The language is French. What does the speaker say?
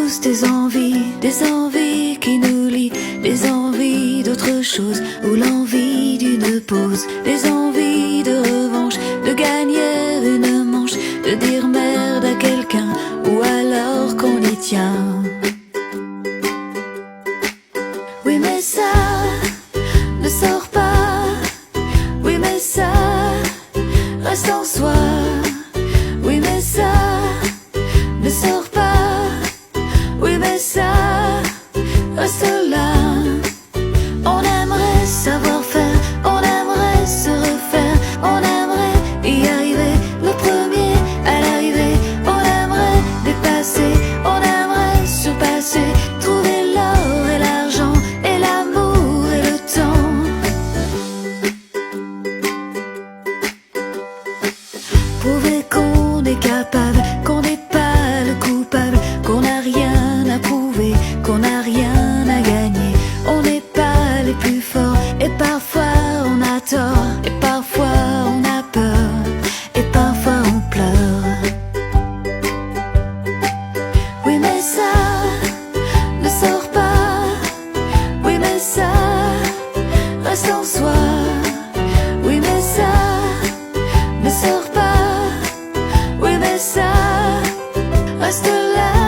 tous des envies qui nous lient, des envies d'autre chose, ou l'envie d'une pause, des envies de revanche, de gagner une manche, de dire merde à quelqu'un, ou alors qu'on y tient. Oui mais ça ne sort pas, oui mais ça reste en soi, oui mais ça ne sort pas, oui mais ça reste là. On aimerait savoir faire, on aimerait se refaire, on aimerait y arriver, le premier à l'arrivée, on aimerait dépasser, on aimerait surpasser, trouver l'or et l'argent et l'amour et le temps. Prouver qu'on est capable, qu'on n'est pas le coupable, qu'on n'a rien à prouver, qu'on n'a rien à gagner. On n'est pas les plus forts et parfois on a tort, et parfois on a peur, et parfois on pleure. Oui mais ça ne sort pas, oui mais ça reste en soi, oui mais ça ne sort pas, oui mais ça reste là.